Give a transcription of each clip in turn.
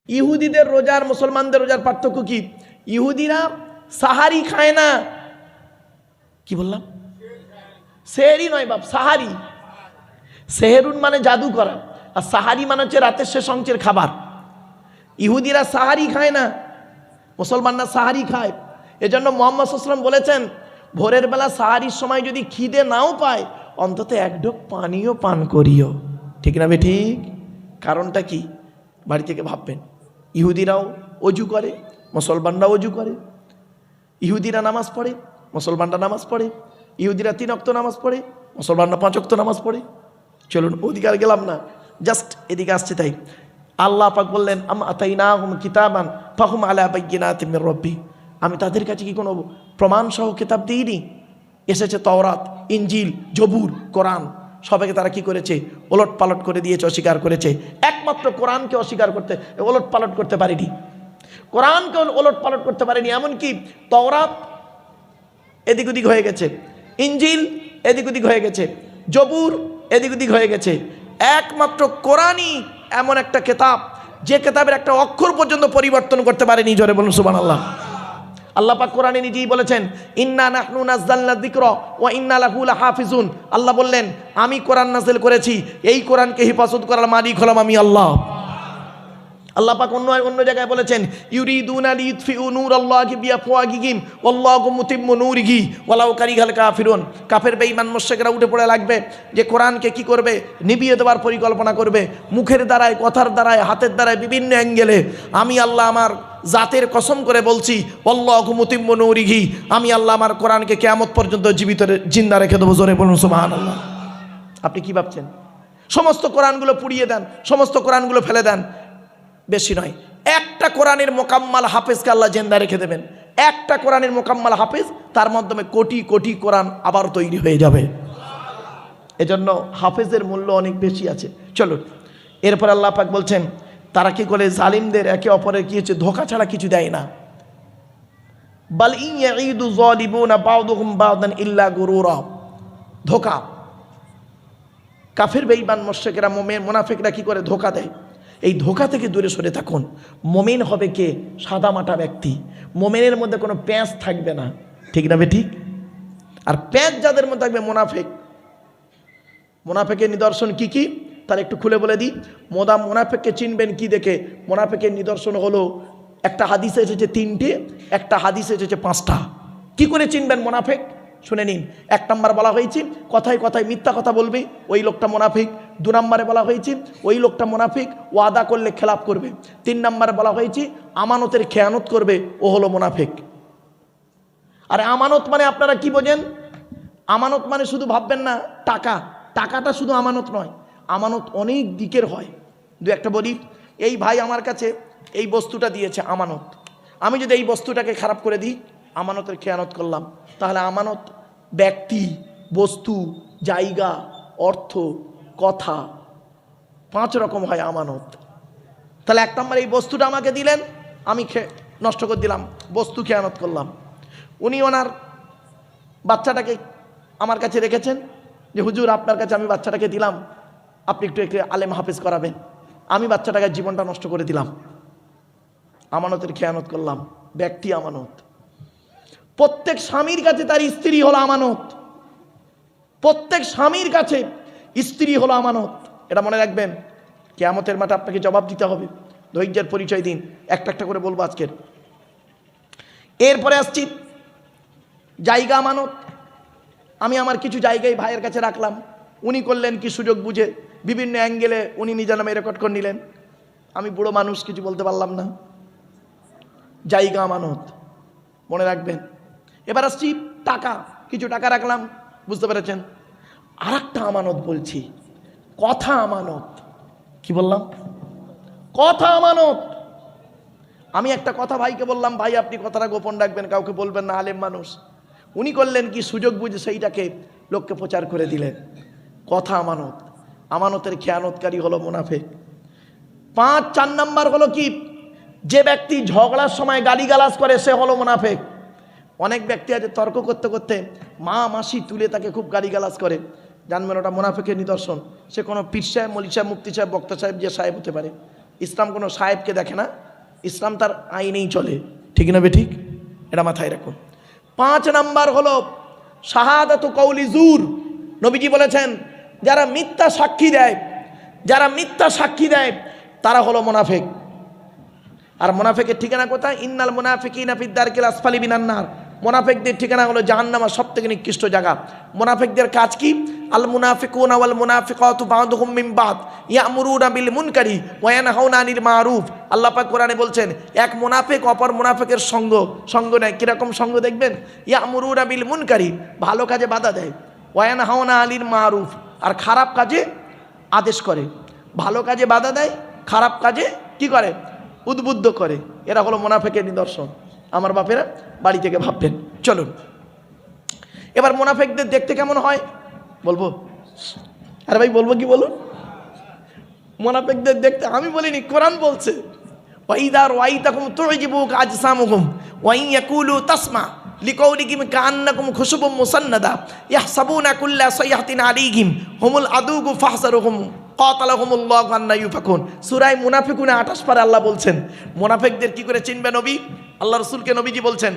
ইহুদিদের রোজার মুসলমানদের রোজার পার্থক্য কি? ইহুদিরা সাহারি খায় না। কি বললাম? সেহরি নয় বাপ, সাহারি। সেহেরুন মানে জাদু করা, আর সাহারি মানে হচ্ছে রাতের শেষ অংশের খাবার। ইহুদিরা সাহারি খায় না, মুসলমানরা সাহারি খায়। এজন্য মুহাম্মদ সাল্লাল্লাহু আলাইহি ওয়াসাল্লাম বলেছেন, ভোরের বেলা সাহারির সময় যদি খিদে নাও পায়, অন্তত এক ঢোক পানিও পান করিও। ঠিক না বে ঠিক? কারণটা কি? বাড়ি থেকে ভাববেন। ইহুদিরাও অজু করে, মুসলমানরাও অজু করে। ইহুদিরা নামাজ পড়ে, মুসলমানরা নামাজ পড়ে। ইহুদিরা 3 ওয়াক্ত নামাজ পড়ে, মুসলমানরা 5 ওয়াক্ত নামাজ পড়ে। চলুন ওদিকে আর গেলাম না, জাস্ট এদিকে আসছে। তাই আল্লাহ পাক বললেন, আম আতাইনাহুম কিতাবান ফাহুম আলা বাইয়িনাতিম মির রাব্বি। আমি তাদের কাছে কি কোনো প্রমাণ সহ কিতাব দিইনি? এসেছে তাওরাত, ইনজিল, জবুর, কোরআন। সবাইকে তারা কি করেছে? ওলট পালট করে দিয়েছে, অস্বীকার করেছে। একমাত্র কোরআনকে অস্বীকার করতে, ওলট পালট করতে পারেনি। কোরআনকে ওলট পালট করতে পারেনি। এমনকি তাওরাত এদিক ওদিক হয়ে গেছে, ইনজিল এদিক ওদিক হয়ে গেছে, জবুর এদিক ওদিক হয়ে গেছে। একমাত্র কোরআনই এমন একটা কিতাব, যে কিতাবের একটা অক্ষর পর্যন্ত পরিবর্তন করতে পারেনি। জোরে বলুন সুবহানাল্লাহ। আল্লাহ পাক কোরআনে নিজেই বলেছেন, ইন্না নাহনু নাযালনা যিকরা ওয়া ইন্না লাহু লাহাফিজুন। আল্লাহ বললেন, আমি কোরআন নাযিল করেছি, এই কোরআনকে হেফাজত করার মালিক হলাম আমি আল্লাহ। আল্লাহ পাক অন্য জায়গায় বলেছেন, ইউরিদুনা লিইউতফিউ নূরাল্লাহি বিআফওয়াহিহিম ওয়াল্লাহু মুতিম্মু নূরিহি ওয়ালাউ কারিহাল কাফিরুন। কাফের বেঈমান মুশরিকরা উঠে পড়ে লাগবে যে কোরআনকে কি করবে? নিভিয়ে দেওয়ার পরিকল্পনা করবে, মুখের দ্বারায়, কথার দ্বারায়, হাতের দ্বারায়, বিভিন্ন অ্যাঙ্গেলে। আমি আল্লাহ আমার জাতের কসম করে বলছি, ওয়াল্লাহু মুতিম্মু নূরিহি, আমি আল্লাহ আমার কোরআনকে কিয়ামত পর্যন্ত জীবিত জিন্দা রেখে দেবো। জোরে বলুন সুবহানাল্লাহ। আপনি কি ভাবছেন? সমস্ত কোরআনগুলো পুড়িয়ে দেন, সমস্ত কোরআনগুলো ফেলে দেন, বেশি নয়, একটা কোরআনের মোকাম্মাল হাফেজকে আল্লাহ জিন্দা রেখে দেবেন। একটা কোরআনের মোকাম্মাল হাফেজ, তার মাধ্যমে কোটি কোটি কোরআন আবার তৈরি হয়ে যাবে। এজন্য হাফেজের মূল্য অনেক বেশি আছে। চলুন এরপর আল্লাহ পাক বলছেন, তারা কি করে? জালিমদের একে অপরের কি হচ্ছে? ধোঁকা ছাড়া কিছু দেয় না। বাল ইন ইয়াঈদু যালিমুনা বা'দুহুম বা'দান ইল্লা গুরুরা। ধোঁকা। কাফের বেঈমান মুশরিকরা, মুমিন মুনাফিকরা কি করে? ধোঁকা দেয়। এই ধোঁকা থেকে দূরে সরে থাকুন। মুমিন হবে কে? সাদামাটা ব্যক্তি। মুমিনের মধ্যে কোনো প্যাঁচ থাকবে না। ঠিক না বে ঠিক? আর প্যাঁচ যাদের মধ্যে থাকবে, মুনাফিক। মুনাফিকের নিদর্শন কি কি? তাহলে একটু খুলে বলে দিই। মুনাফিককে চিনবেন কি দেখে? মুনাফিকের নিদর্শন হলো, একটা হাদিসে এসেছে 3টে, একটা হাদিসে এসেছে 5টা। কি করে চিনবেন মুনাফিক? শুনে নিন। 1 নম্বর বলা হয়েছে, কথায় কথায় মিথ্যা কথা বলবে, ওই লোকটা মুনাফিক। 2 নম্বরে বলা হয়েছে, ওই লোকটা মুনাফিক, ওয়াদা করলে খেলাপ করবে। 3 নম্বরে বলা হয়েছে, আমানতের খেয়ানত করবে, ও হলো মুনাফিক। আর আমানত মানে আপনারা কি বোঝেন? আমানত মানে শুধু ভাববেন না টাকা, টাকাটা শুধু আমানত নয়, আমানত অনেক দিকের হয়। 2-1টা বলি। এই ভাই আমার কাছে এই বস্তুটা দিয়েছে, আমানত। আমি যদি এই বস্তুটাকে খারাপ করে দিই, আমানতের খেয়ানত করলাম। তাহলে আমানত ব্যক্তি, বস্তু, জায়গা, অর্থ, কথা, 5 রকম হয় আমানত। তাহলে 1 নম্বর, এই বস্তুটা আমাকে দিলেন, আমি নষ্ট করে দিলাম, বস্তু খেয়ানত করলাম। উনি ওনার বাচ্চাটাকে আমার কাছে রেখেছেন, যে হুজুর আপনার কাছে আমি বাচ্চাটাকে দিলাম, আপনি একটু আলেম হাফেজ করাবেন। আমি বাচ্চাটাকে জীবনটা নষ্ট করে দিলাম, আমানতের খেয়ানত করলাম। ব্যক্তি আমানত। প্রত্যেক স্বামীর কাছে তার স্ত্রী হলো আমানত। প্রত্যেক স্বামীর কাছে স্ত্রী হলো আমানত। এটা মনে রাখবেন, কিয়ামতের মাঠে আপনাকে জবাব দিতে হবে। ধৈর্যের পরিচয় দিন, একটা একটা করে বলবো আজকের। এরপরে আসছি জায়গা আমানত। আমি আমার কিছু জায়গায় ভাইয়ের কাছে রাখলাম, উনি করলেন কি সুযোগ বুঝে বিভিন্ন অ্যাঙ্গেলে উনি নিজের নামে রেকর্ড করে নিলেন। আমি বুড়ো মানুষ, কিছু বলতে পারলাম না। জায়গা আমানত, মনে রাখবেন। এবার আসছি টাকা। কিছু টাকা রাখলাম, বুঝতে পেরেছেন। আর একটা আমানত বলছি, কথা আমানত। কি বললাম? কথা আমানত। আমি একটা কথা ভাইকে বললাম, ভাই আপনি কথাটা গোপন রাখবেন, কাউকে বলবেন না, আলেম মানুষ। উনি করলেন কি সুযোগ বুঝে সেইটাকে লোককে প্রচার করে দিলেন। কথা আমানত। আমানতের খেয়ানতকারী হলো মুনাফিক। 4 নম্বর হলো কি? যে ব্যক্তি ঝগড়ার সময় গালিগালাজ করে, সে হলো মুনাফিক। অনেক ব্যক্তি আছে তর্ক করতে করতে মা মাসি তুলে তাকে খুব গালিগালাজ করে, জানবেন ওটা মুনাফিকের নিদর্শন। সে কোনো পীর সাহেব, মৌলভী সাহেব, মুফতি সাহেব, বক্তা সাহেব, যে সাহেব হতে পারে। ইসলাম কোনো সাহেবকে দেখে না, ইসলাম তার আইনেই চলে, ঠিক না ঠিক? এটা মাথায় রাখুন। 5 নাম্বার হলো শাহাদাতু কওলি জুর। নবীজি বলেছেন যারা মিথ্যা সাক্ষী দেয়, যারা মিথ্যা সাক্ষী দেয় তারা হলো মুনাফিক। আর মুনাফিকের ঠিকানা কোথায়? ইন্নাল মুনাফিকিনা ফিদ দারকিল আসফালি মিনান নার। মুনাফিকদের ঠিকানা হলো জাহান্নামের সবথেকে নিকৃষ্ট জায়গা। মুনাফিকদের কাজ কি? আল মুনাফিকুনা ওয়াল মুনাফিকাতু বা'দুহুম মিন বা'দ ইয়ামুরুনা বিল মুনকারি ওয়া ইয়ানহাউনা আনিল মারুফ। আল্লাহ পাক কোরআনে বলছেন এক মুনাফিক অপর মুনাফিকের সঙ্গ নেয়। কিরকম সঙ্গ দেখবেন? ইয়ামুরুনা বিল মুনকারি, ভালো কাজে বাধা দেয়, ওয়া ইয়ানহাউনা আনিল মারুফ, আর খারাপ কাজে আদেশ করে। ভালো কাজে বাধা দেয়, খারাপ কাজে কি করে? উদ্বুদ্ধ করে। এরা হলো মুনাফিকের নিদর্শন। আমার বাপেরা বাড়ি থেকে ভাববেন। চলুন এবার মুনাফিকদের দেখতে কেমন হয় বলবো। আরে ভাই বলবো কি বলুন? মুনাফিকদের দেখতে আমি বলিনি, কোরআন বলছে ওয়াইদার ওয়াইতাকুম তুজিবুকা আজসামুহুম ওয়া ইন ইয়াকুলু তাসমা লিকাউলিহিম কাআন্নাকুম খুশুবুম মুসান্নাদা ইয়াহসাবুনা কুল্লা সাইহাতিন আলাইহিম হুমুল আদুগু ফাহসারুহুম কাতালাহুমুল্লাহু আন্না ইউফাকুন। সূরা মুনাফিকুনে 28 পারে আল্লাহ বলছেন মুনাফিকদের কি করে চিনবে নবী? আল্লাহ রাসূলকে নবীজি বলছেন,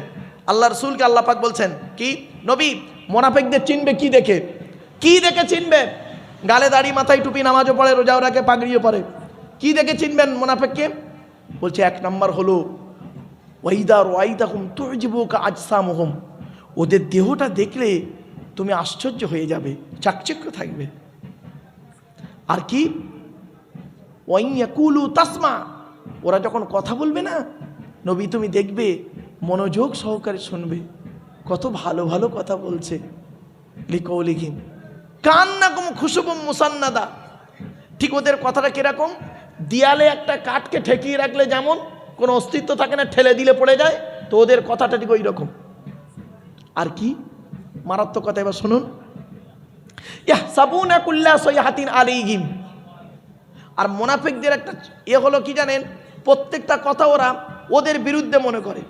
আল্লাহ রাসূলকে আল্লাহ পাক বলছেন কি নবী মুনাফিকদের চিনবে কি দেখে? কি দেখে চিনবে? গালে দাড়ি, মাথায় টুপি, নামাজও পড়ে, রোজাও রাখে, পাগড়িও পরে। কি দেখে চিনবেন মুনাফিককে? বলছে 1 নাম্বার হলো ওয়াইদা রাআইতাহুম তুজিবুকা আজসামুহুম, ওদের দেহটা দেখলে তুমি আশ্চর্য হয়ে যাবে, চাকচিক্য থাকবে। আর কি? ওয়া ইন ইয়াকুলু তাসমা, ওরা যখন কথা বলবে না নবী তুমি দেখবে মনোযোগ সহকারে শুনবে, কত ভালো ভালো কথা বলছে। লিকাউলিহিম কান্নাকুম খুশুবুম মুসান্নাদা, ঠিক ওদের কথাটা কিরকম? দেয়ালে একটা কাঠকে ঠেকিয়ে রাখলে যেমন কোনো অস্তিত্ব থাকে না, ঠেলে দিলে পড়ে যায়, তো ওদের কথাটা ঠিক ওই রকম। আর কি মারাত্মক কথা এবার শুনুন, ইয়াহসাবুনা কুল্লা সাইহাতিন আলাইহিম। আর মুনাফিকদের একটা হলো কি জানেন? প্রত্যেকটা কথা ওরা ওদের বিরুদ্ধে মনে করে,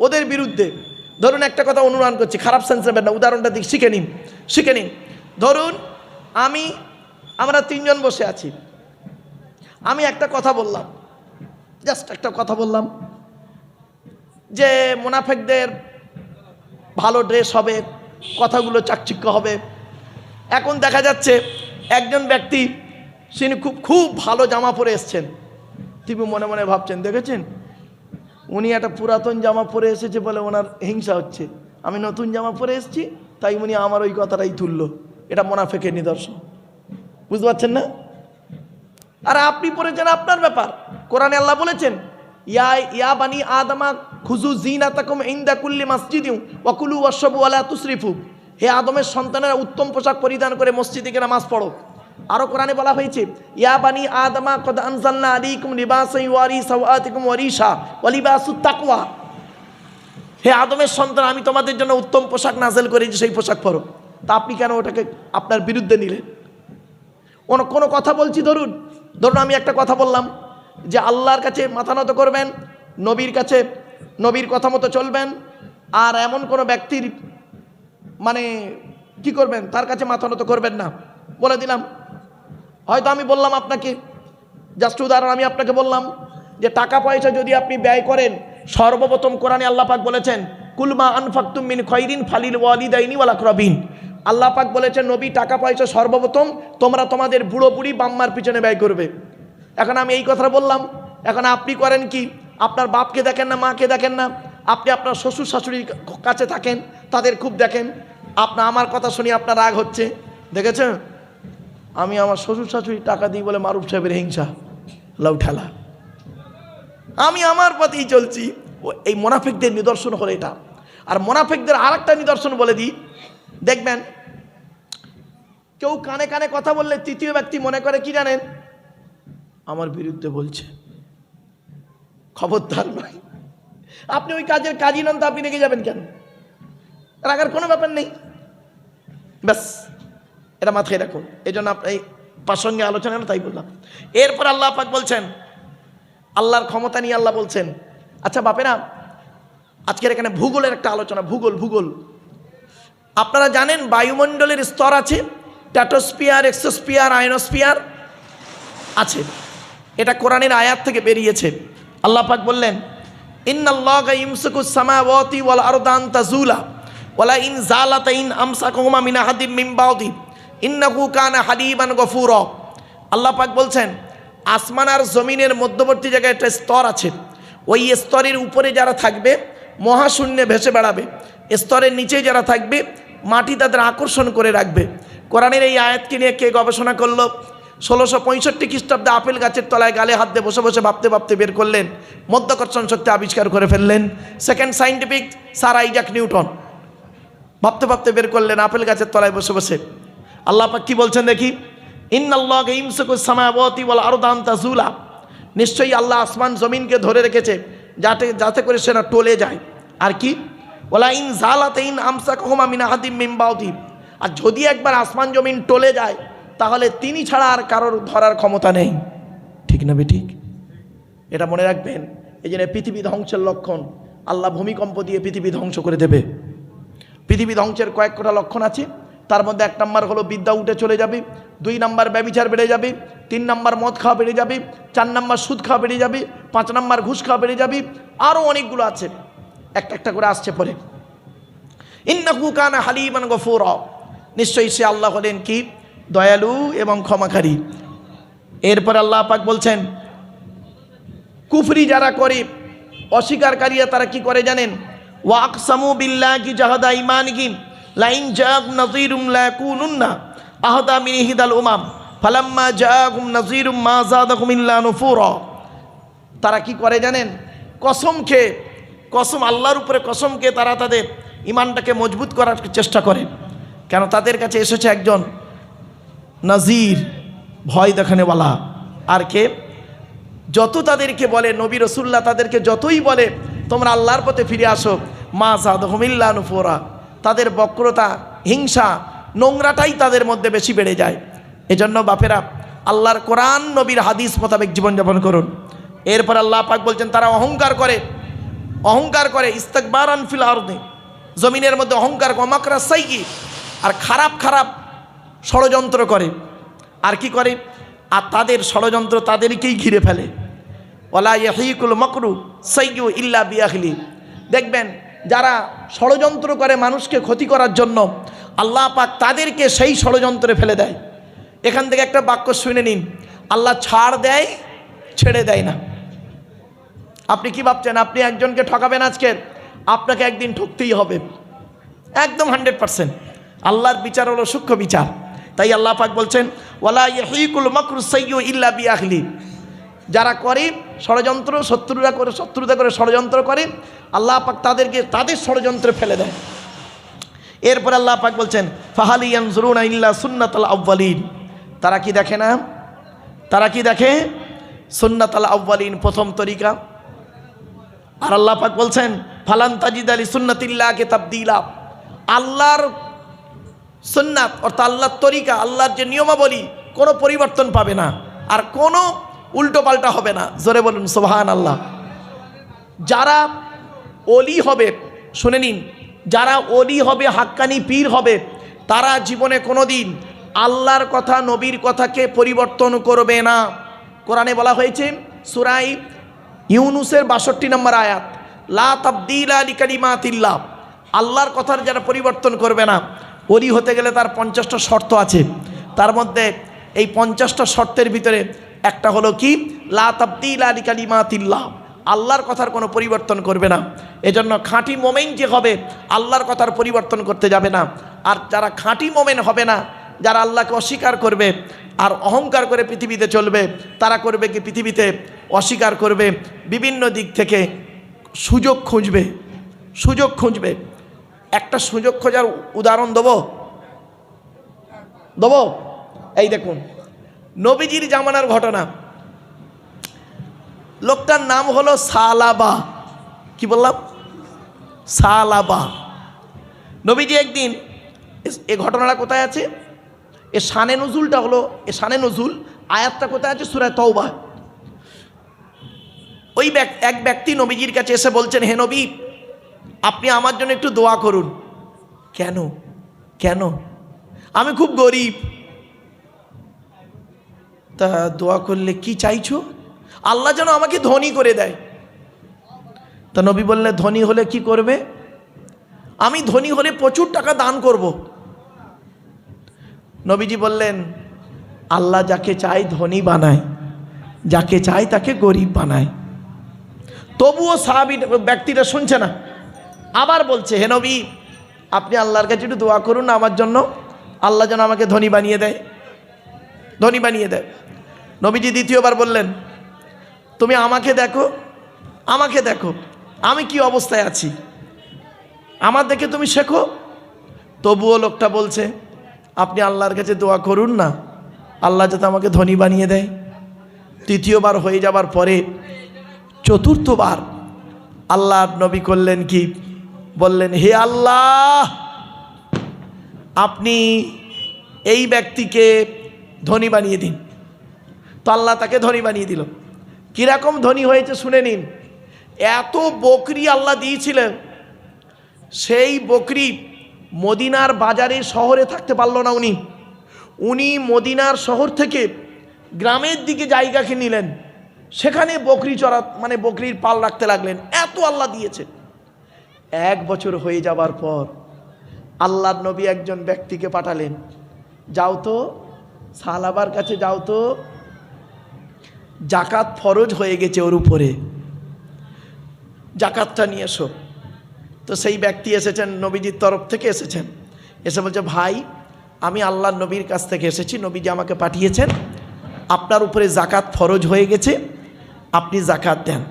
ওদের বিরুদ্ধে। ধরুন একটা কথা অনুমান করছি, খারাপ সেন্স নেবেন না, উদাহরণটা দিক শিখে নিন। ধরুন আমরা 3 জন বসে আছি, আমি একটা কথা বললাম, জাস্ট একটা কথা বললাম যে মুনাফিকদের ভালো ড্রেস হবে, কথাগুলো চাকচিক্য হবে। এখন দেখা যাচ্ছে একজন ব্যক্তি তিনি খুব ভালো জামা পরে এসছেন, তিনি মনে মনে ভাবছেন দেখেছেন উনি একটা পুরাতন জামা পরে এসেছে বলে ওনার হিংসা হচ্ছে, আমি নতুন জামা পরে এসেছি তাই উনি আমার ওই কথাটাই তুললো। এটা মুনাফিকের নিদর্শন, বুঝতে পারছেন না? আর আপনি পড়েছেন আপনার ব্যাপার। কোরআনে আল্লাহ বলেছেন ইয়া বানি আদমা খুযু যিনাতাকুম ইনদা কুল্লি মাসজিদিন ওয়া কুলু ওয়াশরাবু ওয়া লা তুসরিফু। হে আদমের সন্তানেরা উত্তম পোশাক পরিধান করে মসজিদে গিয়ে নামাজ পড়ো। আরো কোরআনে বলা হয়েছে ইয়া বানি আদমা কদ আনজালনা আলাইকুম লিবাসান ইউয়ারি সাওআতিকুম ওয়া রিশা ওয়া লিবাসুত তাকওয়া। হে আদমের সন্তান আমি তোমাদের জন্য উত্তম পোশাক নাযিল করেছি, সেই পোশাক পরো। তা আপনি কেন ওটাকে আপনার বিরুদ্ধে নিলেন? কোনো কথা বলছি, ধরুন আমি একটা কথা বললাম যে আল্লাহর কাছে মাথা নত করবেন, নবীর কাছে নবীর কথা মতো চলবেন, আর এমন কোনো ব্যক্তির মানে কি করবেন তার কাছে মাথা নত করবেন না, বলে দিলাম। হয়তো আমি বললাম আপনাকে, জাস্ট উদাহরণ আমি আপনাকে বললাম যে টাকা পয়সা যদি আপনি ব্যয় করেন, সর্বপ্রথম কোরআনে আল্লাহ পাক বলেছেন কুল মা আনফাকতুম মিন খায়রিন ফালিল ওয়ালিদাইনি ওয়াল আকরাবিন। আল্লাহ পাক বলেছেন নবী টাকা পয়সা সর্বপ্রথম তোমরা তোমাদের বুড়ো বুড়ি বাম্মার পিছনে ব্যয় করবে। এখন আমি এই কথা বললাম, এখন আপনি করেন কি? আপনার বাপকে দেখেন না, মাকে দেখেন না, আপনি আপনার শ্বশুর শাশুড়ির কাছে থাকেন, তাদের খুব দেখেন। আমার কথা শুনি আপনার রাগ হচ্ছে, দেখেছেন আমি আমার শ্বশুর শাশুড়ি টাকা দিই বলে মারুফ সাহেবের হিংসা, লাউ ঠেলা, আমি আমার পথেই চলছি। এই মুনাফিকদের নিদর্শন হলো এটা। আর মুনাফিকদের আর একটা নিদর্শন বলে দিই, দেখবেন কেউ কানে কানে কথা বললে তৃতীয় ব্যক্তি মনে করে কি জানেন, আমার বিরুদ্ধে বলছে। খবরদার নয়, আপনি ওই কাজের কাজই নন তো আপনি রেগে যাবেন কেন? রাগার কোনো ব্যাপার নেই, ব্যাস এটা মাথায় রাখুন। এই জন্য এই প্রাসঙ্গে আলোচনা তাই বললাম। এরপর আল্লাহ পাক বলছেন, আল্লাহর ক্ষমতা নিয়ে আল্লাহ বলছেন। আচ্ছা বাপেরা, আজকের এখানে ভূগোলের একটা আলোচনা। ভূগোল আপনারা জানেন বায়ুমণ্ডলের স্তর আছে, স্ট্র্যাটোস্ফিয়ার, এক্সোস্ফিয়ার, আয়নোস্ফিয়ার আছে। এটা কোরআনের আয়াত থেকে বেরিয়েছে। আল্লাহ পাক বললেন, ইন্নাল্লাহা ইমসিকুস সামাওয়াতি ওয়াল আরদা আন তাজুলা ওয়ালা ইন জালাতা ইন আমসাকুহুমা মিন আহাদিম মিন বাদি ইন্নাহু কানা হালিমান গফুরা। আল্লাহ পাক বলছেন, আসমান আর জমিনের মধ্যবর্তী জায়গায় একটা স্তর আছে, ওই স্তরের উপরে যারা থাকবে মহাশূন্যে ভেসে বেড়াবে, স্তরের নিচে যারা থাকবে মাটি তাদের আকর্ষণ করে রাখবে। কোরআনের এই আয়াতকে নিয়ে কে গবেষণা করলো? 1665 খ্রিস্টাব্দে আপেল গাছের তলায় গালে হাত দিয়ে বসে বসে ভাবতে ভাবতে বের করলেন, মধ্যাকর্ষণ শক্তি আবিষ্কার করে ফেললেন। Second scientific sir Isaac Newton ভাবতে ভাবতে বের করলেন আপেল গাছের তলায় বসে বসে। আল্লাহ পাক কি বলছেন দেখি, ইন্নাল্লাহা ইমসিকুস সামাওয়াতি ওয়াল আরদা আন তাজুলা, নিশ্চয়ই আল্লাহ আসমান জমিনকে ধরে রেখেছে যাতে করে সেটা টলে যায়। আর কি, ওয়ালা ইন জালাতা ইন আমসাকুহুমা মিন আহাদিম মিন বাদি, আর যদি একবার আসমান জমিন টলে যায় তাহলে তিনি ছাড়া আর কারোর ধরার ক্ষমতা নেই। ঠিক না বেঠিক? এটা মনে রাখবেন। এই জন্য পৃথিবী ধ্বংসের লক্ষণ, আল্লাহ ভূমিকম্প দিয়ে পৃথিবী ধ্বংস করে দেবে। পৃথিবী ধ্বংসের কয়েক কোটা লক্ষণ আছে, তার মধ্যে 1 নম্বর হলো বিদ্যা উঠে চলে যাবে, 2 নম্বর ব্যভিচার বেড়ে যাবে, 3 নম্বর মদ খাওয়া বেড়ে যাবে, 4 নম্বর সুদ খাওয়া বেড়ে যাবে, 5 নম্বর ঘুষ খাওয়া বেড়ে যাবে, আরও অনেকগুলো আছে, একটা করে আসছে পরে। ইন্নাহু কানা হালিমান গফুরা, নিশ্চয়ই সে আল্লাহ হলেন কি দয়ালু এবং ক্ষমাকারী। এরপর আল্লাহ পাক বলছেন, কুফরি যারা করে, অস্বীকারীরা তারা কি করে জানেন? ওয়া আকসামু বিল্লাহি জাহাদা ঈমানিহিম লাইন জাআক নাযীরুম লায়াকুনুন্না আহদা মিন ইহদাল উমাম ফালাম্মা জাআকুম নাযীরুম মা যাদাকুম ইল্লা নুফুরা। তারা কি করে জানেন? কসম আল্লাহর উপরে কসম খেয়ে তারা তাদের ঈমানটাকে মজবুত করার চেষ্টা করে। কেন? তাদের কাছে এসেছে একজন নাজির, ভয় দেখানেওয়ালা। আর কে? যত তাদেরকে বলে নবী রাসূলুল্লাহ তাদেরকে যতই বলে তোমরা আল্লাহর পথে ফিরে আসো, মা যাদাকুম ইল্লা নুফুরা, তাদের বক্রতা, হিংসা, নোংরাটাই তাদের মধ্যে বেশি বেড়ে যায়। এজন্য বাপেরা আল্লাহর কোরআন নবীর হাদিস মোতাবেক জীবনযাপন করুন। এরপর আল্লাহ পাক বলছেন, তারা অহংকার করে ইস্তিকবারান ফিল আরদি, জমিনের মধ্যে অহংকার, মাকরা সাইয়্যি, আর খারাপ ষড়যন্ত্র করে। আর কি করে? আর তাদের ষড়যন্ত্র তাদেরকেই ঘিরে ফেলে। ওয়ালা ইয়াহিকুল মাকরু সাইয়্যু ইল্লা বিআহলি, দেখবেন যারা ষড়যন্ত্র করে মানুষকে ক্ষতি করার জন্য আল্লাহ পাক তাদেরকে সেই ষড়যন্ত্রে ফেলে দেয়। এখান থেকে একটা বাক্য শুনে নিন, আল্লাহ ছাড় দেয়, ছেড়ে দেয় না। আপনি কি ভাবছেন আপনি একজনকে ঠকাবেন আজকে? আপনাকে একদিন ঠকতেই হবে, একদম 100%। আল্লাহর বিচার হলো সূক্ষ্ম বিচার। তাই আল্লাহ পাক বলছেন, ওয়ালা ইয়াহিকুল মাকরু সাইয়্যু ইল্লা বিআহলি, যারা করে ষড়যন্ত্র, শত্রুতা করে ষড়যন্ত্র করে, আল্লাহ পাক তাদেরকে তাদের ষড়যন্ত্রে ফেলে দেয়। এরপর আল্লাহ পাক বলছেন, ফাহাল ইয়ানজুরুনা ইল্লা সুন্নাতাল আউয়ালিন, তারা কি দেখে না? তারা কি দেখে? সুন্নাতাল আউয়ালিন, প্রথম তরিকা। আর আল্লাহ পাক বলছেন, ফালান তাজিদা লি সুন্নাতিল্লাহি তাবদীলা, আল্লাহর সুন্নাত অর্থাৎ আল্লাহর তরিকা, আল্লাহর যে নিয়মাবলী কোনো পরিবর্তন পাবে না, আর কোনো উল্টো পাল্টা হবে না। জোরে বলুন সুবহানাল্লাহ। যারা ওলি হবে, শুনে নিন, যারা ওলি হবে, হাক্কানি পীর হবে, তারা জীবনে কোনো দিন আল্লাহর কথা, নবীর কথাকে পরিবর্তন করবে না। কোরআনে বলা হয়েছে সূরা ইউনুসের 62 নম্বর আয়াত, লা তাবদীলা লিকালিমাতিল্লাহ, আল্লাহর কথার যারা পরিবর্তন করবে না। ওলি হতে গেলে তার 50টা শর্ত আছে, তার মধ্যে এই 50টা শর্তের ভিতরে একটা হলো কি, লা তাবদীলা লিকালিমাতিল্লাহ, আল্লাহর কথার কোনো পরিবর্তন করবে না। এজন্য খাঁটি মোমেন যে হবে আল্লাহর কথার পরিবর্তন করতে যাবে না। আর যারা খাঁটি মোমেন হবে না, যারা আল্লাহকে অস্বীকার করবে আর অহংকার করে পৃথিবীতে চলবে, তারা করবে কি, পৃথিবীতে অস্বীকার করবে, বিভিন্ন দিক থেকে সুযোগ খুঁজবে। একটা সুযোগ খোঁজার উদাহরণ দেবো। এই দেখুন, নবীজির জামানার ঘটনা। লোকটার নাম হলো সালাবা। কি বললাম? সালাবা। নবীজি একদিন, এই ঘটনাটা কোথায় আছে? এ শানে নজুলটা হলো, এ শানে নজুল আয়াতটা কোথায় আছে? সূরা তাওবা। ওই এক ব্যক্তি নবীজির কাছে এসে বলছেন, হে নবী, আপনি আমার জন্য একটু দোয়া করুন। কেন? আমি খুব গরিব। তা দোয়া করলে কি চাইছো? আল্লাহ যেন আমাকে ধনী করে দেয়। তা নবী বললেন, ধনী হলে কি করবে? আমি ধনী হলে প্রচুর টাকা দান করব। নবীজি বললেন, আল্লাহ যাকে চায় ধনী বানায়, যাকে চায় তাকে গরিব বানায়। তবুও সাহাবী ব্যক্তিটা শুনছে না, আবার বলছে, হে নবী, আপনি আল্লাহর কাছে একটু দোয়া করুন আমার জন্য, আল্লাহ যেন আমাকে ধনী বানিয়ে দেয়, ধনী বানিয়ে দেয়। নবীজি দ্বিতীয়বার বললেন, তুমি আমাকে দেখো, আমাকে দেখো আমি কি অবস্থায় আছি, আমার দেখে তুমি শেখো। তবুও লোকটা বলছে, আপনি আল্লাহর কাছে দোয়া করুন না, আল্লাহ যাতে আমাকে ধনী বানিয়ে দেয়। তৃতীয়বার হয়ে যাবার পরে চতুর্থবার আল্লাহর নবী করলেন কি, বললেন, হে আল্লাহ, আপনি এই ব্যক্তিকে ধনী বানিয়ে দিন। তো আল্লাহ তাকে ধনী বানিয়ে দিল। কিরকম ধনী হয়েছে শুনে নিন। এত বকরি আল্লাহ দিয়েছিলেন, সেই বকরি মদিনার বাজারে শহরে থাকতে পারল না। উনি মদিনার শহর থেকে গ্রামের দিকে জায়গা কিনে নিলেন, সেখানে বকরি চড়া মানে বকরির পাল রাখতে লাগলেন। এত আল্লাহ দিয়েছে। 1 বছর হয়ে যাবার পর আল্লাহর নবী একজন ব্যক্তিকে পাঠালেন, যাও তো সাহাবার কাছে যাও তো, জাকাত ফরজ হয়ে গেছে ওর উপরে, জাকাতটা নিয়ে এসো। তো সেই ব্যক্তি এসেছেন, নবীজির তরফ থেকে এসেছেন, এসে বলছে, ভাই আমি আল্লাহর নবীর কাছ থেকে এসেছি, নবীজি আমাকে পাঠিয়েছেন, আপনার উপরে জাকাত ফরজ হয়ে গেছে, আপনি জাকাত দেন।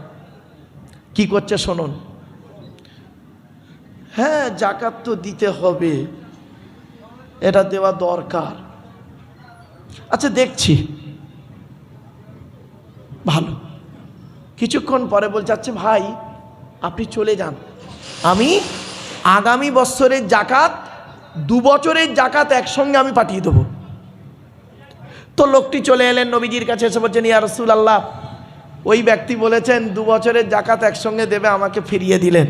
কি করছে শুনুন। হ্যাঁ, জাকাত তো দিতে হবে, এটা দেওয়া দরকার, আচ্ছা দেখছি। ভালো। কিছুক্ষণ পরে বলছে, আচ্ছা ভাই আপনি চলে যান, আমি আগামী বছরের জাকাত 2 বছরের জাকাত একসঙ্গে আমি পাঠিয়ে দেবো। তো লোকটি চলে এলেন নবীজির কাছে, এসে বলছেন, ইয়া রাসূলুল্লাহ, ওই ব্যক্তি বলেছেন 2 বছরের জাকাত একসঙ্গে দেবে, আমাকে ফিরিয়ে দিলেন।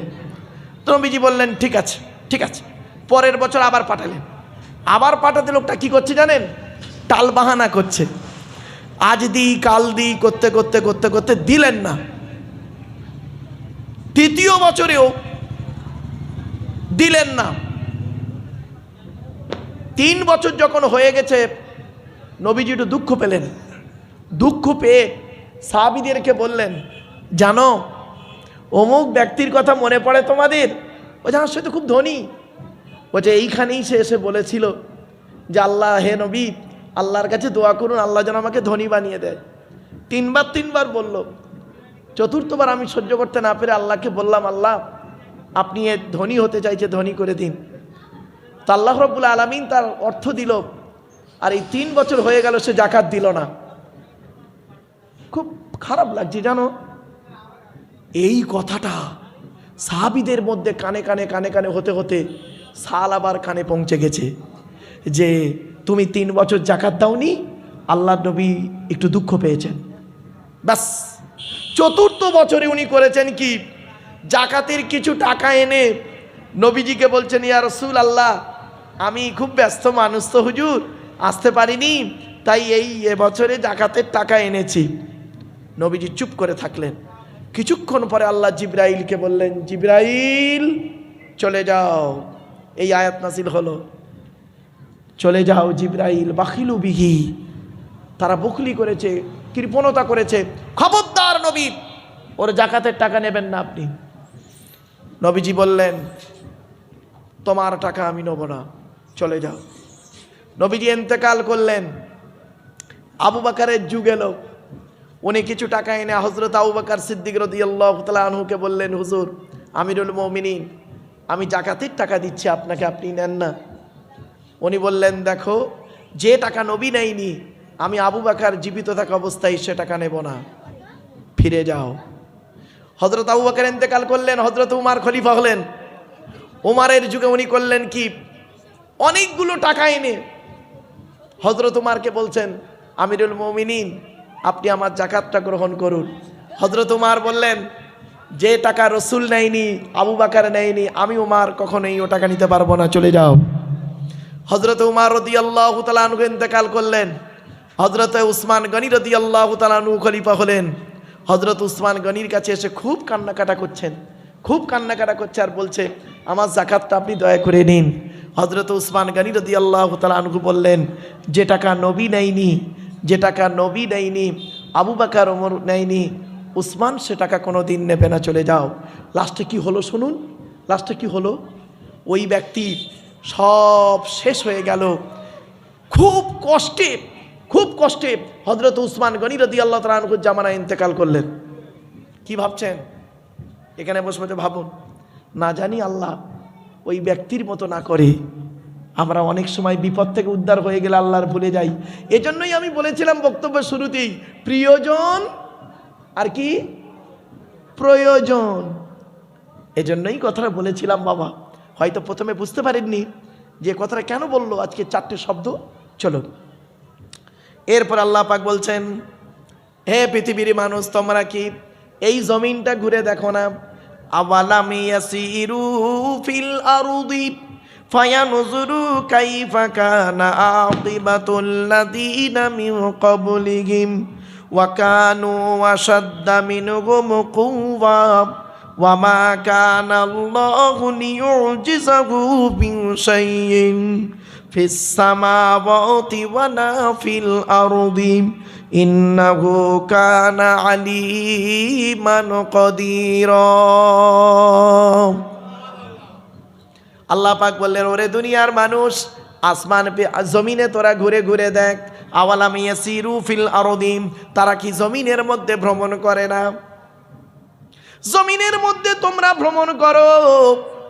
তো নবীজি বললেন, ঠিক আছে ঠিক আছে। পরের বছর আবার পাঠালেন। আবার পাঠাতে লোকটা কি করছে জানেন? টাল বাহানা করছে, আজ দিই কাল দিই করতে করতে করতে করতে দিলেন না। তৃতীয় বছরেও দিলেন না। 3 বছর যখন হয়ে গেছে, নবীজি একটু দুঃখ পেলেন। দুঃখ পেয়ে সাহাবীদেরকে বললেন, জানো অমুক ব্যক্তির কথা মনে পড়ে তোমাদের? ও যার সাথে খুব ধনী, বলছে এইখানেই সে এসে বলেছিল যে আল্লাহ, হে নবী, আল্লাহর কাছে দোয়া করুন, আল্লাহ যেন আমাকে ধনী বানিয়ে দেয়। 3বার বলল। চতুর্থবার আমি সহ্য করতে না পেরে আল্লাহকে বললাম, আল্লাহ আপনি এ ধনী হতে চাইছে, ধনী করে দিন। তো আল্লাহ রাব্বুল আলামিন তার অর্থ দিল। আর এই 3 বছর হয়ে গেল সে জাকাত দিল না। খুব খারাপ লাগছে জানো। এই কথাটা সাহাবীদের মধ্যে কানে কানে কানে কানে হতে হতে সাহাবার কানে পৌঁছে গেছে যে তুমি 3 বছর জাকাত দাওনি, আল্লাহর নবী একটু দুঃখ পেয়েছেন। ব্যাস, চতুর্থ বছরে উনি করেছেন কি, জাকাতের কিছু টাকা এনে নবীজিকে বলছেন, ইয়া রাসূলুল্লাহ, আমি খুব ব্যস্ত মানুষ তো হুজুর, আসতে পারিনি, তাই এই বছরে জাকাতের টাকা এনেছি। নবীজি চুপ করে থাকলেন। কিছুক্ষণ পরে আল্লাহ জিবরাইলকে বললেন, জিবরাইল চলে যাও। এই আয়াত নাযিল হলো, চলে যাও জিবরাইল, বাখিলু বিহি, তারা বখলি করেছে, কৃপণতা করেছে, খবরদার নবী, ওর জাকাতের টাকা নেবেন না আপনি। নবীজি বললেন, তোমার টাকা আমি নেব না, চলে যাও। নবীজি ইন্তেকাল করলেন। আবু বকরের যুগ এলো। উনি কিছু টাকা এনে হযরত আবু বকর সিদ্দিক রাদিয়াল্লাহু তাআলা আনহুকে বললেন, হুজুর, আমিরুল মুমিনিন, আমি জাকাতের টাকা দিচ্ছি আপনাকে, আপনি নেন না। উনি বললেন, দেখো, যে টাকা নবী নেয়নি, আমি আবু বকর জীবিত থাকা অবস্থায় সে টাকা নেব না, ফিরে যাও। হযরত আবু বকর ইন্তেকাল করলেন, হযরত উমর খলিফা হলেন। উমরের যুগে উনি করলেন কি, অনেকগুলো টাকা এনে হযরত উমরকে বলছেন, আমিরুল মুমিনিন, আপনি আমার জাকাতটা গ্রহণ করুন। হযরত উমর বললেন, যে টাকা রসুল নেয়নি, আবু বকর নেয়নি, আমি উমর কখনোই ও টাকা নিতে পারবো না, চলে যাও। হযরত উমর রাদিয়াল্লাহু তাআলা আনহু ইন্তেকাল করলেন। হযরত উসমান গনি রাদিয়াল্লাহু তাআলা আনহু খলিফা হলেন। হযরত উসমান গনির কাছে এসে খুব কান্নাকাটা করছেন, খুব কান্নাকাটা করছে আর বলছে আমার যাকাতটা আপনি দয়া করে নিন। হযরত উসমান গনি রাদিয়াল্লাহু তাআলা আনহু বললেন, যে টাকা নবী নেয়নি, যে টাকা নবী নেয়নি, আবু বকর ওমর নেয়নি, উসমান সে টাকা কোনো দিন নেবে না, চলে যাও। লাস্টে কি হলো শুনুন, লাস্টে কি হলো? ওই ব্যক্তি সব শেষ হয়ে গেল। খুব কষ্টে, খুব কষ্টে হযরত উসমান গনি রাদিয়াল্লাহু তাআলা আনহু জামানায় ইন্তেকাল করলেন। কি ভাবছেন? এখানে বসে বসে ভাবুন, না জানি আল্লাহ ওই ব্যক্তির মতো না করে। আমরা অনেক সময় বিপদ থেকে উদ্ধার হয়ে গেলে আল্লাহর ভুলে যাই। এজন্যই আমি বলেছিলাম বক্তব্যের শুরুতেই, প্রিয়জন আর কি প্রয়োজন। এজন্যই কথাটা বলেছিলাম বাবা। হয়তো প্রথমে বুঝতে পারেননি যে কথাটা কেন বললো আজকে 4টে শব্দ। চলো এরপর আল্লাহ পাক বলছেন, হে পৃথিবীর মানুষ, তোমরা কি এই জমিনটা ঘুরে দেখো না? আওয়ালাম ইয়াসিরু ফিল আরদি ফায়ানজুরু কাইফা কানা আকিবাতুল লাযিনা মিন ক্বাবলিহিম ওয়া কানু আশাদ্দা মিনহুম কুওয়া ওয়া মা কানা আল্লাহু লিইউজিজাহু মিন শাইইন ফিস সামাওয়াতি ওয়া লা ফিল আরদি ইন্নাহু কানা আলিমান কদিরা। আল্লাহ পাক বললেন, ওরে দুনিয়ার মানুষ, আসমান জমিনে তোরা ঘুরে ঘুরে দেখ। আওয়ালাম ইয়াসিরু ফিল আরদি, তারা কি জমিনের মধ্যে ভ্রমণ করে না? জমিনের মধ্যে তোমরা ভ্রমণ করো।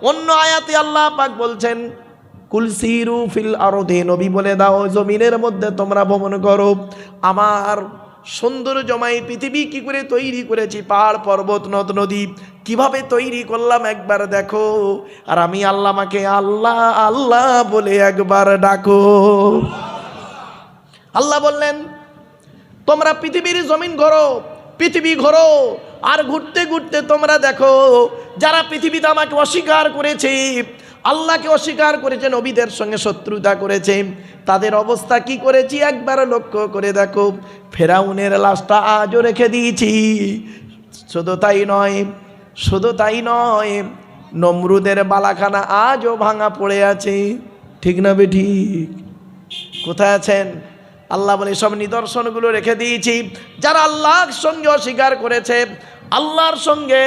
অন্য আয়াতে আল্লাহ পাক বলছেন, কুল সিরু ফিল আরদি, নবী বলে দাও জমিনের মধ্যে তোমরা ভ্রমণ করো। আমার সৌন্দর্যময় পৃথিবী কি করে তৈরি করেছি, পাহাড় পর্বত নদ নদী কিভাবে তৈরি করলাম একবার দেখো। আর আমি আল্লাহ, আমাকে আল্লাহ আল্লাহ বলে একবার ডাকো। আল্লাহ বললেন, তোমরা পৃথিবীর জমিন ঘোরো, পৃথিবী ঘোরো, আর ঘুরতে ঘুরতে তোমরা দেখো যারা পৃথিবীতে আমাকে অস্বীকার করেছে, আল্লাহকে অস্বীকার করেছে, নবীদের সঙ্গে শত্রুতা করেছে, তাদের অবস্থা কি করেছি একবার লক্ষ্য করে দেখো। ফেরাউনের লাশটা আজও রেখে দিয়েছি। শুধু তাই নয়, শুধু তাই নয়, নমরুদের বালাখানা আজও ভাঙা পড়ে আছে। ঠিক না বেঠিক? কোথায় আছেন? আল্লাহ বলে সব নিদর্শনগুলো রেখে দিয়েছি। যারা আল্লাহর সঙ্গে অস্বীকার করেছে, আল্লাহর সঙ্গে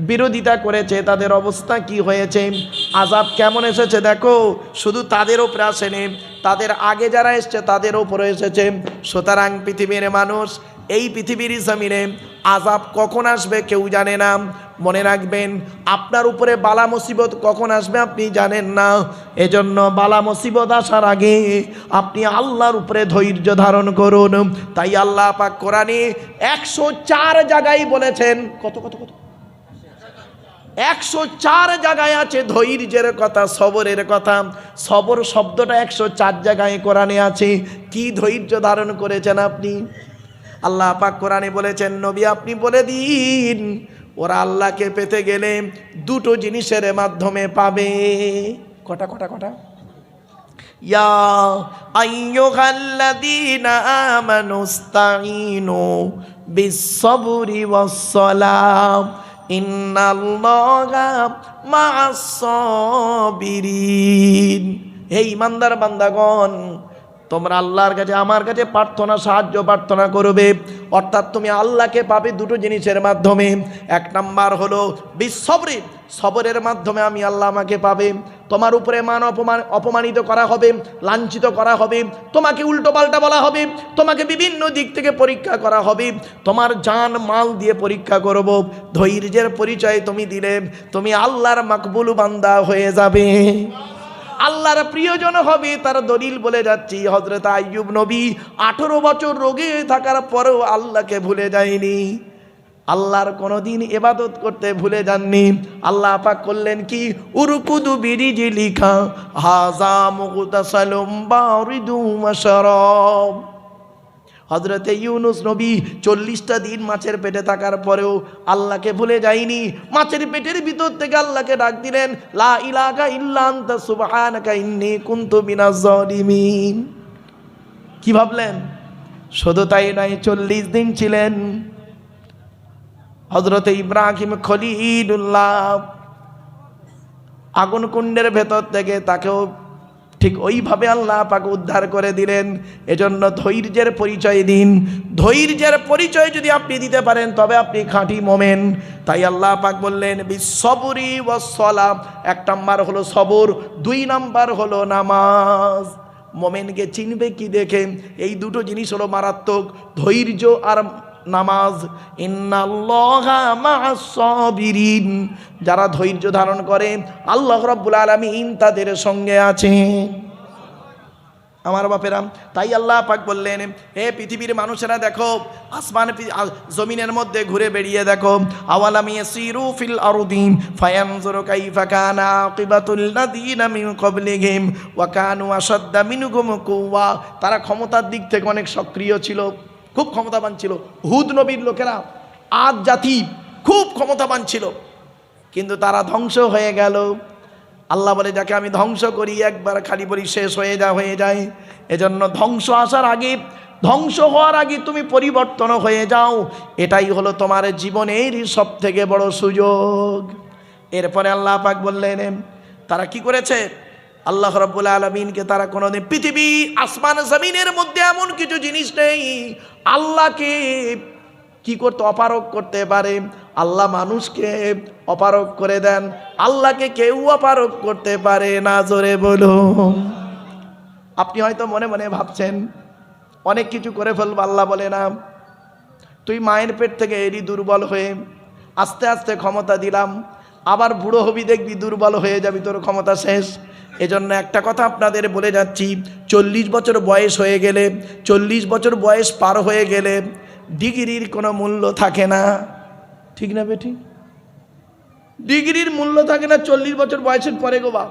বিরোধিতা করেছে, তাদের অবস্থা কি হয়েছে, আযাব কেমন এসেছে দেখো। শুধু তাদের উপরে আসেনি, তাদের আগে যারা এসছে তাদের উপরে এসেছে। সুতরাং পৃথিবীর মানুষ, এই পৃথিবীর জমিনে আযাব কখন আসবে কেউ জানে না। মনে রাখবেন, আপনার উপরে বালা মুসিবত কখন আসবে আপনি জানেন না। এজন্য বালা মুসিবত আসার আগে আপনি আল্লাহর উপরে ধৈর্য ধারণ করুন। তাই আল্লাহ পাক কোরআনে 104 জায়গায় বলেছেন, কত কত কত 104 জায়গায় আছে ধৈর্যের কথা, সবরের কথা। সবর শব্দটা 104 জায়গায় কোরআনে আছে। কি ধৈর্য ধারণ করেছেন আপনি? আল্লাহ পাক কোরআনে বলেছেন, নবী আপনি বলে দিন, ওরা আল্লাহকে পেতে গেলে দুটো জিনিসের মাধ্যমে পাবে। কটা কটা কটা? ইয়া আইয়ুহাল্লাযীনা আমানুস্তাঈনু বিস-সাবরি ওয়াস-সালাহ ইন্নাল্লাহা মা'আস-সাবিরিন। হে ঈমানদার বান্দাগণ, তোমরা আল্লাহর কাছে, আমার কাছে প্রার্থনা, সাহায্য প্রার্থনা করবে। অর্থাৎ তুমি আল্লাহকে পাবে দুটো জিনিসের মাধ্যমে। এক নাম্বার হলো বিসবরি, সবরের মাধ্যমে আমি আল্লাহ আমাকে পাবে। তোমার উপরে অপমানিত করা হবে, লাঞ্ছিত করা হবে, তোমাকে উল্টো পাল্টা বলা হবে, তোমাকে বিভিন্ন দিক থেকে পরীক্ষা করা হবে, তোমার জান মাল দিয়ে পরীক্ষা করব। ধৈর্যের পরিচয় তুমি দিলে তুমি আল্লাহর মাকবুল বান্দা হয়ে যাবে, আল্লাহর প্রিয়জন হবে। তার দলিল বলে যাচ্ছি, হযরত আইয়ুব নবী 18 বছর রোগে থাকার পরেও আল্লাহকে ভুলে যায়নি, আল্লাহর কোনোদিন ইবাদত করতে ভুলে যাননি। আল্লাহ পাক করলেন কি, উরকুদু বিরিজলিকা হাযা মুগতাসালুম বারিদু ওয়া শারাব। হযরত ইউনুস নবী 40টা দিন মাছের পেটে থাকার পরেও আল্লাহকে ভুলে যায়নি। মাছের পেটের ভিতর থেকে আল্লাহকে ডাক দিলেন, লা ইলাহা ইল্লা আনতা সুবহানাকা ইন্নী কুনতু মিনাজ জালিমিন। কি ভাবলেন? শুধু তাই নয়, 40 দিন ছিলেন, হযরত ইব্রাহিম খলিলুল্লাহ আগুন কুণ্ডের ভেতর থেকে তাকেও ঠিক ওইভাবে আল্লাহ পাক উদ্ধার করে দিলেন। এজন্য ধৈর্যের পরিচয় দিন। ধৈর্যের পরিচয় যদি আপনি দিতে পারেন তবে আপনি খাঁটি মোমেন। তাই আল্লাহ পাক বললেন বিসবরি ওয়াসসালাম। 1 নাম্বার হলো সবর, 2 নাম্বার হলো নামাজ। মোমেনকে চিনবে কি দেখে? এই দুটো জিনিস হলো মারাত্মক, ধৈর্য আর নামাজ। ইন্নাল্লাহা মা'আস সাবিরিন। যারা ধৈর্য ধারণ করে আল্লাহ রাব্বুল আলামিন তাদের সঙ্গে আছেন। আমার বাপেরা, তাই আল্লাহ পাক বললেন হে পৃথিবীর মানুষেরা দেখো, আসমান জমিনের মধ্যে ঘুরে বেরিয়ে দেখো। আওয়ালাম ইয়াসিরু ফিল আরদি ফায়ানজুরু কাইফা কানা আকিবাতুল লাযিনা মিন ক্বাবলিহিম ওয়া কানু আশাদ্দা মিনহুম কুওয়া। তারা ক্ষমতার দিক থেকে অনেক সক্রিয় ছিল, খুব ক্ষমতাবান ছিল। হুদ নবীর লোকেরা, আদ জাতি খুব ক্ষমতাবান ছিল, কিন্তু তারা ধ্বংস হয়ে গেল। আল্লাহ বলে যাকে আমি ধ্বংস করি একবার খালি বলি শেষ হয়ে যায়। এজন্য ধ্বংস আসার আগে, ধ্বংস হওয়ার আগে তুমি পরিবর্তন হয়ে যাও। এটাই হলো তোমার জীবনের সব থেকে বড় সুযোগ। এরপরে আল্লাহ পাক বললেন তারা কি করেছে? আল্লাহ রাব্বুল আলামিনকে তারা কোনোদিন, পৃথিবী আসমান জমিনের মধ্যে এমন কিছু জিনিস নেই আল্লাহকে কি করতে অপারক করতে পারে। আল্লাহ মানুষকে অপারক করে দেন, আল্লাহকে কেউ অপারক করতে পারে না। জোরে বলুন। আপনি হয়তো মনে মনে ভাবছেন অনেক কিছু করে ফেলবো, আল্লাহ বলে না, তুই মায়ের পেট থেকে এরই দুর্বল হয়ে আস্তে আস্তে ক্ষমতা দিলাম, আবার বুড়ো হবি দেখবি দুর্বল হয়ে যাবি, তোর ক্ষমতা শেষ। এজন্য একটা কথা আপনাদের বলে যাচ্ছি, 40 বছর বয়স হয়ে গেলে, 40 বছর বয়স পার হয়ে গেলে ডিগ্রির কোনো মূল্য থাকে না। ঠিক না বেটি? ডিগ্রির মূল্য থাকে না 40 বছর বয়সের পরে গো বাপ।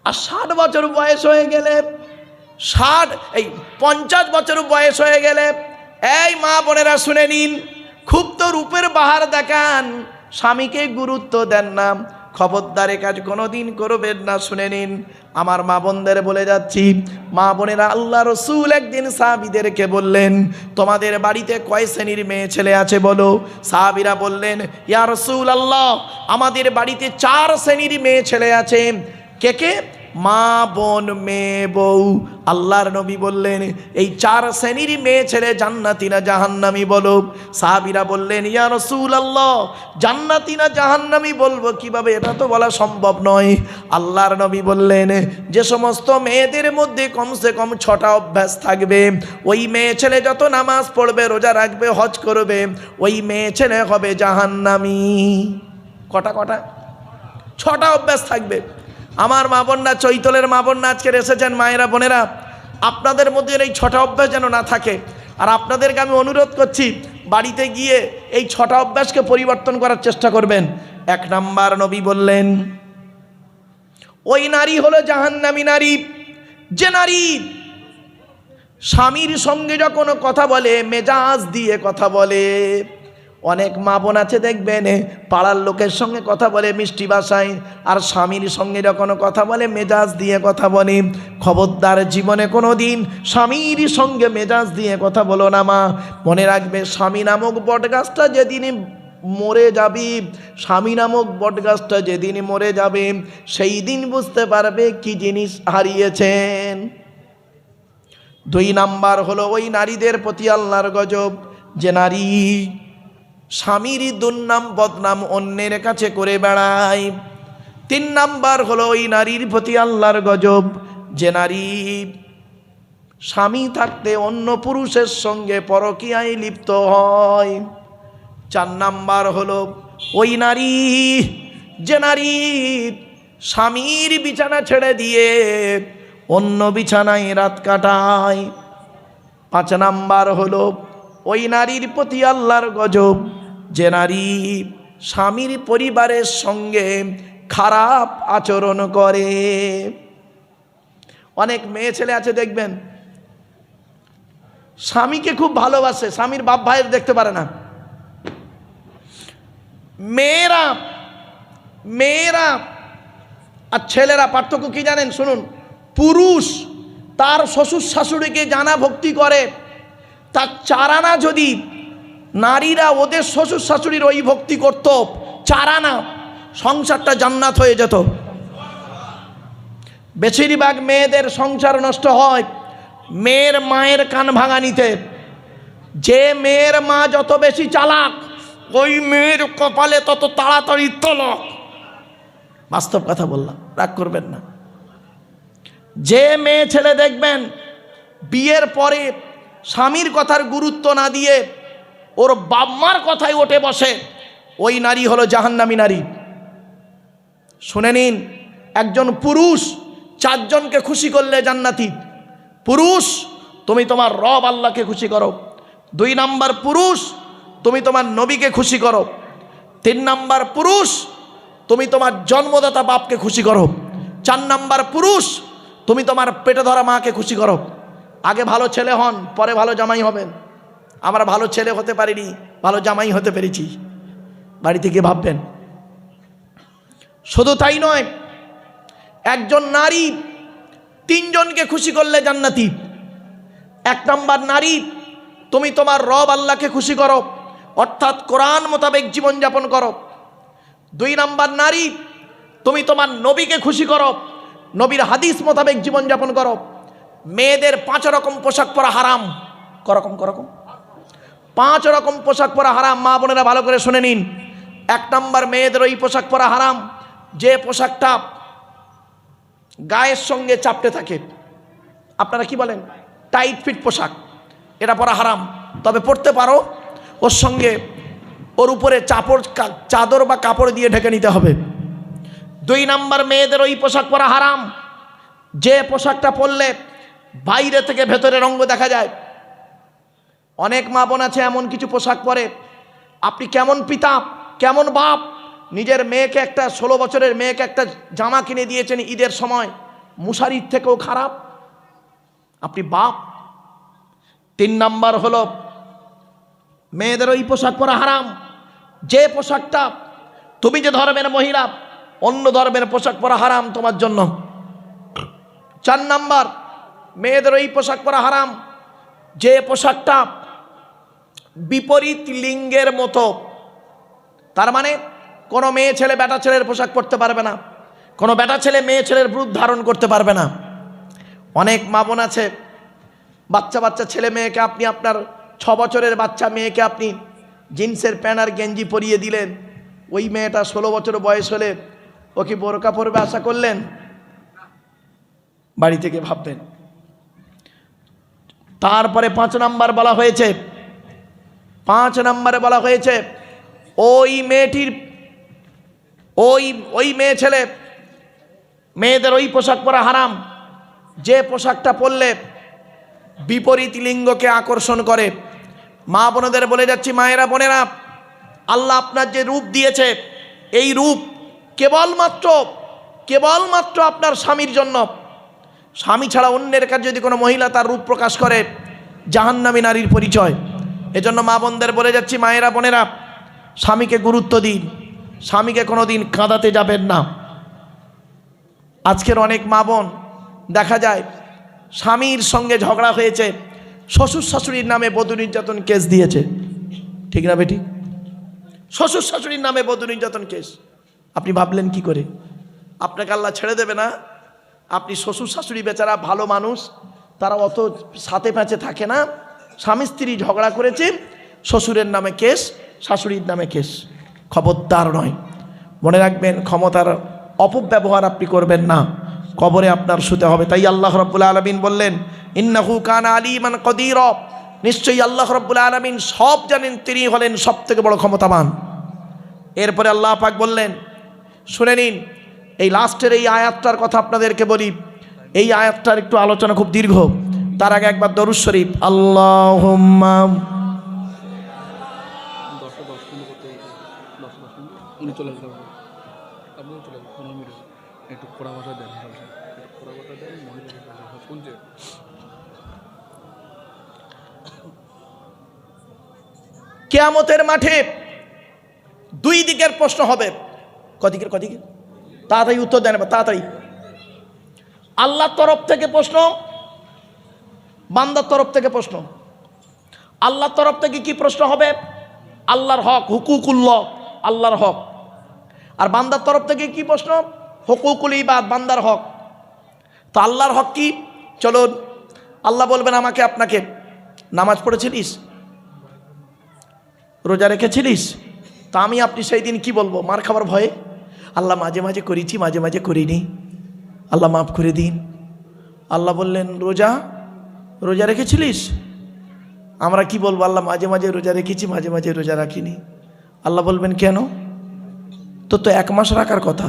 আর 60 বছর বয়স হয়ে গেলে, 50 বছর বয়স হয়ে গেলে, এই মা বোনেরা শুনে নিন, খুব তো রূপের বাহার দেখান, স্বামীকে গুরুত্ব দেন না, খবরদারে কাজ কোনোদিন করবেন না। শুনে নিন আমার মা বোনদের বলে যাচ্ছি, মা বোনেরা, আল্লাহ রসুল একদিন সাহাবীদেরকে বললেন তোমাদের বাড়িতে কয় শ্রেণীর মেয়ে ছেলে আছে বলো? সাহাবীরা বললেন ইয়া রাসূলুল্লাহ, আমাদের বাড়িতে 4 শ্রেণীর মেয়ে ছেলে আছে। কে কে? মা, বোন, মেয়ে, বউ। আল্লাহর নবী বললেন এই 4 শ্রেণীর মেয়ে ছেলে জান্নাতি না জাহান্নামী বলো? সাহাবীরা বললেন ইয়া রাসূলুল্লাহ, জান্নাতি না জাহান্নামী বলবো কিভাবে? এটা তো বলা সম্ভব নয়। আল্লাহর নবী বললেন যে সমস্ত মেয়েদের মধ্যে কমসে কম 6টা অভ্যাস থাকবে, ওই মেয়ে ছেলে যত নামাজ পড়বে, রোজা রাখবে, হজ করবে, ওই মেয়ে ছেলে হবে জাহান্নামী। কটা? 6টা অভ্যাস থাকবে। আমার মা বোনরা, চৈতলের মা বোনরা আজকে এসেছেন, মায়েরা বোনেরা, আপনাদের মধ্যে এই 6টা অভ্যাস যেন না থাকে। আর আপনাদেরকে আমি অনুরোধ করছি, বাড়িতে গিয়ে এই 6টা অভ্যাসকে পরিবর্তন করার চেষ্টা করবেন। 1 নাম্বার নবী বললেন ওই নারী হলো জাহান্নামী নারী, যে নারী স্বামীর সঙ্গে যখন কথা বলে মেজাজ দিয়ে কথা বলে। অনেক মা বোন আছে দেখবেন পাড়ার লোকের সঙ্গে কথা বলে মিষ্টি ভাষায়, আর স্বামীর সঙ্গে যখন কথা বলে মেজাজ দিয়ে কথা বলে। খবরদার জীবনে কোনো দিন স্বামীর সঙ্গে মেজাজ দিয়ে কথা বলো না মা। মনে রাখবে স্বামী নামক বটগাছটা যেদিন মরে যাবে, স্বামী নামক বটগাছটা যেদিন মরে যাবে, সেই দিন বুঝতে পারবে কি জিনিস হারিয়েছেন। 2 নাম্বার হলো ওই নারীদের প্রতি আল্লাহর গজব, যে নারী স্বামীর দুর্নাম বদনাম অন্যের কাছে করে বেড়ায়। 3 নাম্বার হলো ওই নারীর প্রতি আল্লাহর গজব, যে নারী স্বামী থাকতে অন্য পুরুষের সঙ্গে পরকীয়ায় লিপ্ত হয়। 4 নাম্বার হলো ওই নারী, যে নারী স্বামীর বিছানা ছেড়ে দিয়ে অন্য বিছানায় রাত কাটায়। 5 নাম্বার হলো ওই নারীর প্রতি আল্লাহর গজব, যে নারী স্বামীর পরিবারের সঙ্গে খারাপ আচরণ করে। অনেক মেয়ে ছেলে আছে দেখবেন স্বামীকে খুব ভালোবাসে, স্বামীর বাপ ভাইয়ের দেখতে পারে না। মেয়েরা আর ছেলেরা পার্থক্য কি জানেন? শুনুন, পুরুষ তার শ্বশুর শাশুড়িকে জানা ভক্তি করে, তার 4 আনা যদি নারীরা ওদের শ্বশুর শাশুড়ির ওই ভক্তি করত, চারা না, সংসারটা জান্নাত হয়ে যেত। বেশিরভাগ মেয়েদের সংসার নষ্ট হয় মেয়ের মায়ের কান ভাঙানিতে। যে মেয়ের মা যত বেশি চালাক, ওই মেয়ের কপালে তত তাড়াতাড়ি তলক। বাস্তব কথা বললাম, রাগ করবেন না। যে মেয়ে ছেলে দেখবেন বিয়ের পরে স্বামীর কথার গুরুত্ব না দিয়ে ওর বাম্মার কথায় ওঠে বসে, ওই নারী হলো জাহান্নামী নারী। শুনে নিন, একজন পুরুষ 4 জনকে খুশি করলে জান্নাতি। পুরুষ, তুমি তোমার রব আল্লাহকে খুশি করো। 2 নাম্বার পুরুষ, তুমি তোমার নবীকে খুশি করো। 3 নাম্বার পুরুষ, তুমি তোমার জন্মদাতা বাপকে খুশি করো। 4 নাম্বার পুরুষ, তুমি তোমার পেটে ধরা মাকে খুশি করো। আগে ভালো ছেলে হন, পরে ভালো জামাই হবেন। আমরা ভালো ছেলে হতে পারিনি, ভালো জামাই হতে পেরেছি। বাড়িতে গিয়ে ভাববেন। শুধু তাই নয়, একজন নারী 3 জনকে খুশি করলে জান্নাতি। 1 নাম্বার নারী, তুমি তোমার রব আল্লাহকে খুশি করো, অর্থাৎ কোরআন মোতাবেক জীবনযাপন করো। 2 নাম্বার নারী, তুমি তোমার নবীকে খুশি করো, নবীর হাদিস মোতাবেক জীবনযাপন করো। মেয়েদের 5 রকম পোশাক পরা হারাম। করকম 5 রকম পোশাক পরা হারাম। মা বোনেরা ভালো করে শুনে নিন। 1 নাম্বার, মেয়েদের ওই পোশাক পরা হারাম যে পোশাকটা গায়ের সঙ্গে চাপটে থাকে। আপনারা কি বলেন? টাইট ফিট পোশাক, এটা পরা হারাম। তবে পরতে পারো, ওর সঙ্গে ওর উপরে চাদর বা কাপড় দিয়ে ঢেকে নিতে হবে। 2 নাম্বার, মেয়েদের ওই পোশাক পরা হারাম যে পোশাকটা পরলে বাইরে থেকে ভেতরের অঙ্গ দেখা যায়। অনেক মা বোন আছে এমন কিছু পোশাক পরে, আপনি কেমন পিতা, কেমন বাপ, নিজের মেয়েকে, একটা 16 বছরের মেয়েকে একটা জামা কিনে দিয়েছেন ঈদের সময়, মুশারির থেকেও খারাপ আপনি বাপ। 3 নাম্বার হলো মেয়েদের ওই পোশাক পরা হারাম যে পোশাকটা, তুমি যে ধর্মের মহিলা, অন্য ধর্মের পোশাক পরা হারাম তোমার জন্য। 4 নাম্বার, মেয়েদের ওই পোশাক পরা হারাম যে পোশাকটা বিপরীত লিঙ্গের মতো। তার মানে কোনো মেয়ে ছেলে বেটা ছেলের পোশাক পরতে পারবে না, কোনো বেটা ছেলে মেয়ে ছেলের রূপ ধারণ করতে পারবে না। অনেক মা বোন আছে, বাচ্চা ছেলে মেয়েকে আপনি, আপনার 6 বছরের বাচ্চা মেয়েকে আপনি জিন্সের প্যান্ট আর গেঞ্জি পরিয়ে দিলেন। ওই মেয়েটা 16 বছর বয়স হলে ও কি বোরকা পরবে আশা করলেন? বাড়ি থেকে ভাববেন। তারপরে 5 নাম্বার বলা হয়েছে, 5 নম্বরে বলা হয়েছে ওই মেয়েটির ওই মেয়ে ছেলে, মেয়েদের ওই পোশাক পরা হারাম যে পোশাকটা পরলে বিপরীত লিঙ্গকে আকর্ষণ করে। মা বোনদের বলে যাচ্ছি, মায়েরা বোনেরা, আল্লাহ আপনার যে রূপ দিয়েছে, এই রূপ কেবলমাত্র আপনার স্বামীর জন্য। স্বামী ছাড়া অন্যের কাছে যদি কোনো মহিলা তার রূপ প্রকাশ করে, জাহান্নামী নারীর পরিচয়। এজন্য মা বোনদের বলে যাচ্ছি, মায়েরা বোনেরা, স্বামীকে গুরুত্ব দিন, স্বামীকে কোনোদিন কাঁদাতে যাবেন না। আজকের অনেক মা বোন দেখা যায় স্বামীর সঙ্গে ঝগড়া হয়েছে, শ্বশুর শাশুড়ির নামে বধূ নির্যাতন কেস দিয়েছে। ঠিক না বেটি? শ্বশুর শাশুড়ির নামে বধূ নির্যাতন কেস। আপনি ভাবলেন কি করে? আপনাকে আল্লাহ ছেড়ে দেবে না? আপনি শ্বশুর শাশুড়ি বেচারা ভালো মানুষ, তারা অত সাথে প্যাঁচে থাকে না। স্বামী স্ত্রী ঝগড়া করেছে, শ্বশুরের নামে কেস, শাশুড়ির নামে কেস। খবরদার নয়, মনে রাখবেন, ক্ষমতার অপব্যবহার আপনি করবেন না, কবরে আপনার শুতে হবে। তাই আল্লাহ রাব্বুল আলামিন বললেন, ইন্নাহু কানা আলিমান কদির, নিশ্চয়ই আল্লাহ রাব্বুল আলামিন সব জানেন, তিনি হলেন সবথেকে বড় ক্ষমতাবান। এরপরে আল্লাহ পাক বললেন, শুনে নিন, এই লাস্টের এই আয়াতটার কথা আপনাদেরকে বলি। এই আয়াতটার একটু আলোচনা খুব দীর্ঘ, তার আগে একবার দরুদ শরীফ। আল্লাহুম্মা কিয়ামতের মাঠে 2 দিকের প্রশ্ন হবে। কদিকের? তাড়াতাড়ি উত্তর দেন, তাড়াতাড়ি। আল্লাহর তরফ থেকে প্রশ্ন, বান্দার তরফ থেকে প্রশ্ন। আল্লাহর তরফ থেকে কি প্রশ্ন হবে? আল্লাহর হক, হুকুকুল্লাহ, আল্লাহর হক। আর বান্দার তরফ থেকে কি প্রশ্ন? হুকুকুল ইবাদ, বান্দার হক। তো আল্লাহর হক কি? চলুন, আল্লাহ বলবেন আমাকে আপনাকে, নামাজ পড়েছিলিস, রোজা রেখেছিলিস? তা আমি আপনি সেই দিন কি বলবো মার খাবার ভয়ে? আল্লাহ মাঝে মাঝে করেছি, মাঝে মাঝে করিনি, আল্লাহ মাফ করে দিন। আল্লাহ বললেন রোজা রেখেছিলিস? আমরা কি বলবো? আল্লাহ মাঝে মাঝে রোজা রেখেছি, মাঝে মাঝে রোজা রাখিনি। আল্লাহ বলবেন কেন? তো 1 মাস রাখার কথা।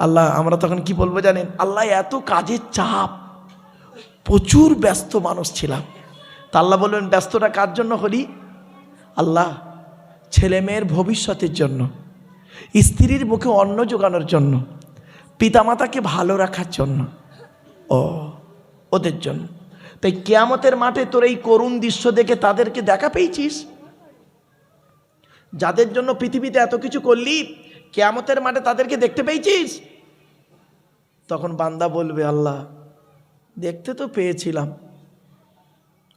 আল্লাহ, আমরা তখন কি বলবো জানেন? আল্লাহ এত কাজের চাপ, প্রচুর ব্যস্ত মানুষ ছিলাম। তা আল্লাহ বলবেন ব্যস্তটা কার জন্য হলি? আল্লাহ ছেলে মেয়ের ভবিষ্যতের জন্য, স্ত্রীর মুখে অন্ন জোগানোর জন্য, পিতামাতাকে ভালো রাখার জন্য, ওদের জন্য। তাই কিয়ামতের মাঠে তোর এই করুণ দৃশ্য দেখে তাদেরকে দেখা পেয়েছিস? যাদের জন্য পৃথিবীতে এত কিছু করলি, কিয়ামতের মাঠে তাদেরকে দেখতে পেয়েছিস? তখন বান্দা বলবে আল্লাহ দেখতে তো পেয়েছিলাম,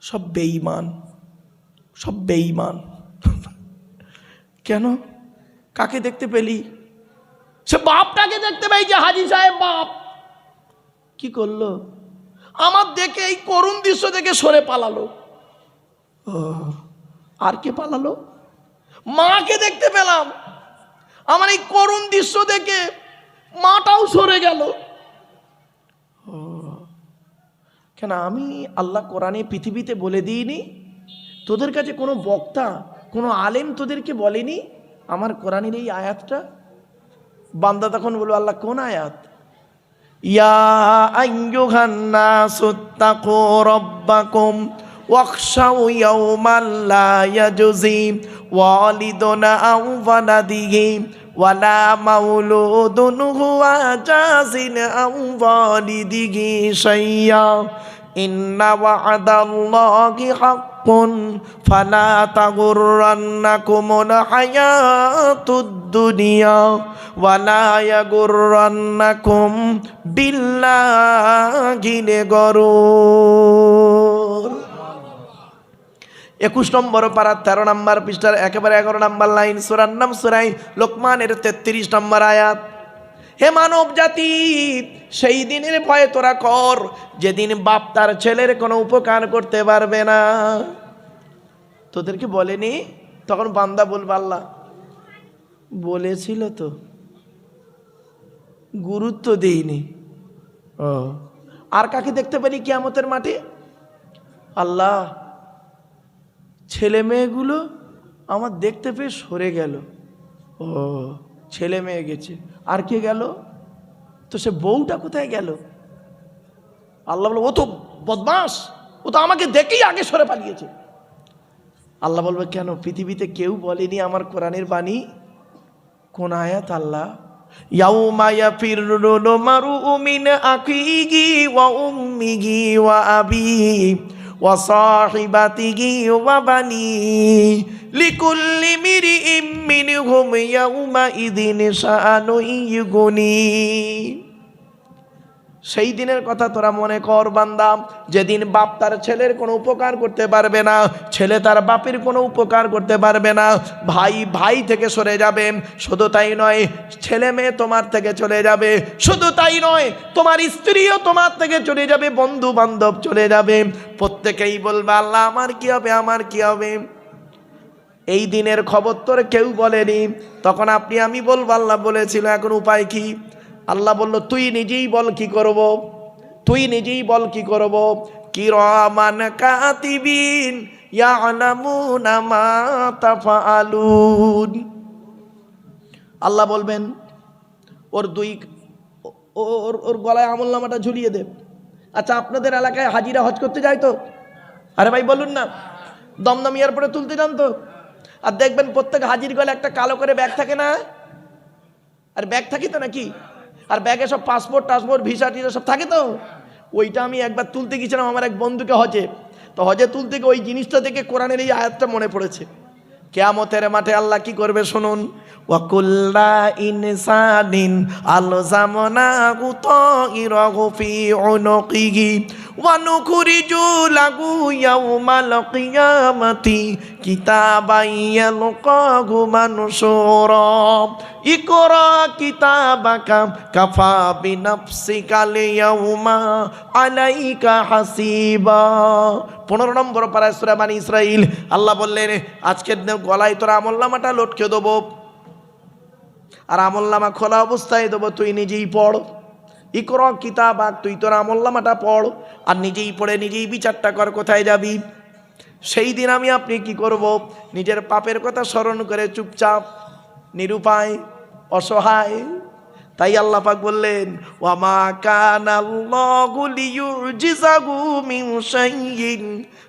সব বেঈমান, সব বেঈমান। কেন? কাকে দেখতে পেলি? সে বাপটাকে দেখতে পেয়েছে। হাজী সাহেব বাপ কি করলো? আমার দেখে এই করুণ দৃশ্য দেখে সরে পালালো। আর কে পালালো? মাকে দেখতে পেলাম, আমার এই করুণ দৃশ্য দেখে মাটাও সরে গেল। কেন? আমি আল্লাহ কোরআনে পৃথিবীতে বলে দিইনি? তোদের কাছে কোনো বক্তা, কোনো আলেম তোদেরকে বলেনি আমার কোরআনের এই আয়াতটা? বান্দা তখন বলল আল্লাহ কোন আয়াত? ইয়া আইয়ুহান নাসুত্তাকু রাব্বাকুম ওয়াখশাউ ইয়াওমান লা ইয়াজজি ওয়ালিদুন আও ওয়ালাদিহি ওয়ালা মাউলুদুন হুয়া জাযিন আও ওয়ালিদিহি শাইয়্যা ইন্না ওয়া'দাল্লাহি হাক্কুন ফালা তাগুররান্নাকুমুল হায়াতুদ দুনিয়া ওয়ালা ইয়াগুররান্নাকুম বিল্লাহিল গরুর। 21 নম্বর পারা 13 নম্বর পৃষ্ঠার একেবারে 11 নম্বর লাইন, সূরার নাম সূরা লোকমানের 33 নম্বর আয়াত। হে মানব জাতি, সেই দিনের ভয়ে তোরা কর যেদিন বাপ তার ছেলের কোনো উপকার করতে পারবে না। তোদেরকে বলেনি? তখন বান্দা বলবে আল্লাহ বলেছিল তো, গুরুত্ব দেইনি। আর কাকে দেখতে পারি কিয়ামতের মাঠে? আল্লাহ ছেলে মেয়েগুলো আমার দেখতে পেয়ে সরে গেল। ছেলে মেয়ে গেছে, আর কে গেল? তো সে বউটা কোথায় গেল? আল্লাহ বলবে ও তো বদমাস, ও তো আমাকে দেখেই আগে সরে পালিয়েছে। আল্লাহ বলবে কেন? পৃথিবীতে কেউ বলেনি আমার কোরআনের বাণী? কোন আয়াত? আল্লাহ ইয়াউমা ইয়াফিরুল মারউ মিন আখিহি ওয়া উম্মিহি ওয়া আবিহি ওয়া সাহিবাতিহি ওয়া বানিহি লিকুল্লি মিরইম মিনহুম ইয়াউমা ইযিন শাআনুন ইউগনি। সেই দিনের কথা তোরা মনে কর বান্দা, যেদিন বাপ তার ছেলের কোনো উপকার করতে পারবে না, ছেলে তার বাপের কোনো উপকার করতে পারবে না, ভাই ভাই থেকে সরে যাবে। শুধু তাই নয়, ছেলে মেয়ে তোমার থেকে চলে যাবে। শুধু তাই নয়, তোমার স্ত্রীও তোমার থেকে চলে যাবে, বন্ধু বান্ধব চলে যাবে। প্রত্যেকেই বলবে আল্লাহ আমার কি হবে, আমার কি হবে? এই দিনের খবর তোর কেউ বলেনি। তখন আপনি আমি বলবো আল্লাহ বলেছিল, এখন উপায় কি? আল্লাহ বলল তুই নিজেই বল কি করব, তুই নিজেই বল কি করব। কিরামান কাতিবিন ইয়ালামুনা মা তাফআলুন। আল্লাহ বলবেন ওর গলায় আমলনামাটা ঝুলিয়ে দে। আচ্ছা আপনাদের এলাকায় হাজিরা হজ করতে যায় তো? আরে ভাই বলুন না, দমদম এয়ারপোর্টে তুলতে যান তো? আর দেখবেন প্রত্যেক হাজির গলায় একটা কালো করে ব্যাগ থাকে না? আর ব্যাগ থাকি তো নাকি? আর ব্যাগে সব পাসপোর্ট টাসপোর্ট ভিসা টিসা সব থাকে তো? ওইটা আমি একবার তুলতে গেছিলাম আমার এক বন্ধুকে হজে। তো হজে তুলতে গিয়ে ওই জিনিসটা দেখে কোরআনের এই আয়াতটা মনে পড়েছে। কিয়ামতের মাঠে আল্লাহ কি করবে শুনুন, ওয়াকুল্লা ইনসানিন আলজামনাহু তাইরাহু ফি উনুকিহি ওয়া নুখরিজু লাহু ইয়াউমাল কিয়ামাতি কিতাবান ইয়ালকাহু মানশুরা ইকরা কিতাবাকা কাফা বিনাফসিকাল ইয়াউমা আলাইকা হাসিবা। 15 নম্বর পারা সূরা বনী ইসরাইল। আল্লাহ বললেন আজকের গলায় তোর আমলনামাটা লটকে দেবো, আর আমলনামা খোলা অবস্থায় দেবো, তুই নিজেই পড়। ইকরা কিতাবাক, তুই তোর আমলনামাটা পড় আর নিজেই পড়ে নিজেই বিচারটা কর কোথায় যাবি। সেই দিন আমি আপনি কি করব? নিজের পাপের কথা স্মরণ করে চুপচাপ, নিরুপায়, অসহায়। তাই আল্লাহ পাক বললেন ওয়া মা কানাল্লাহু লিইউজিজাহু মিন শাইইন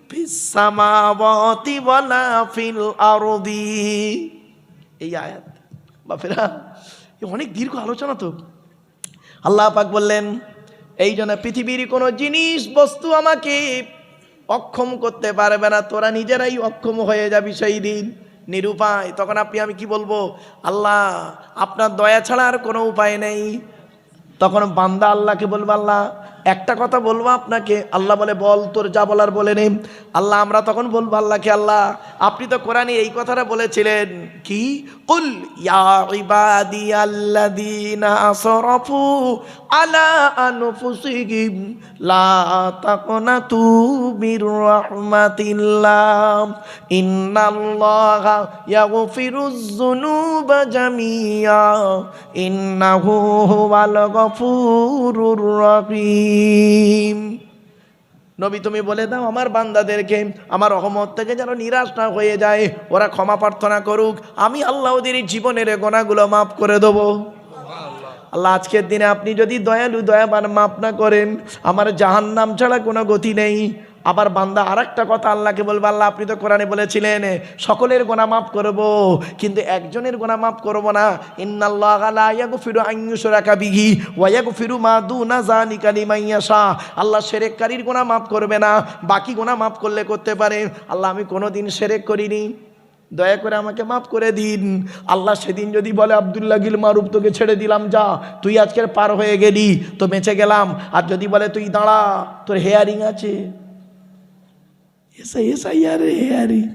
ফিস সামাওয়াতি ওয়ালা ফিল আরদি। এই আয়াত বাপেরা অনেক দীর্ঘ আলোচনা তো। আল্লাহ পাক বললেন এই জন্য পৃথিবীর কোনো জিনিস বস্তু আমাকে অক্ষম করতে পারবে না, তোরা নিজেরাই অক্ষম হয়ে যাবি সেই দিন, নিরুপায়। তখন আমি কি বলবো? আল্লাহ আপনার দয়া ছাড়া আর কোনো উপায় নেই। তখন বান্দা আল্লাহকে বলবো আল্লাহ একটা কথা বলবো আপনাকে। আল্লাহ বলে বল, তোর যা বলার বলে নে। আল্লাহ আমরা তখন বলবো আল্লাহকে আল্লাহ আপনি তো কোরআনে এই কথাটা বলেছিলেন কি কুল ইয়া ইবাদিয়াল্লাযীনা আসরাফু আলা আনফুসিহিম লা তাকনাতু মির রাহমাতিল্লাহ ইন্নাল্লাহা ইয়াগফিরুয যুনুবা জামিআ ইন্নাহু হুয়াল গফুরুর রহিম। নবী তুমি বলে দাও আমার বান্দাদেরকে আমার রহমত থেকে যেন নিরাশ না হয়ে যায়, ওরা ক্ষমা প্রার্থনা করুক, আমি আল্লাহ ওদের জীবনের গোনাগুলো মাফ করে দেবো। আল্লাহ আজকের দিনে আপনি যদি দয়ালু দয়াবান মাফ না করেন, আমার জাহান্নাম ছাড়া কোনো গতি নেই। আবার বান্দা আর একটা কথা আল্লাহকে বলবো আল্লাহ আপনি তো কোরআনে বলেছিলেন সকলের গুনাহ মাফ করব, কিন্তু একজনের গুনাহ মাফ করব না। ইন্নাল্লাহা লা ইয়াগফিরু আন ইউশরাকা বিহি ওয়া ইয়াগফিরু মা দুনা যালিকা লিমান ইয়াশা। আল্লাহ শিরককারীর গুনাহ মাফ করবে না, বাকি গুনাহ মাফ করলে করতে পারে। আল্লাহ আমি কোনোদিন শিরক করিনি, দয়া করে আমাকে মাফ করে দিন। আল্লাহ সেদিন যদি বলে আব্দুল্লাহ গিল মারুফ তোকে ছেড়ে দিলাম, যা তুই আজকের পার হয়ে গেলি তো বেঁচে গেলাম। আর যদি বলে তুই দাঁড়া তোর হেয়ারিং আছে, এসা ইয়ার হেয়ারিং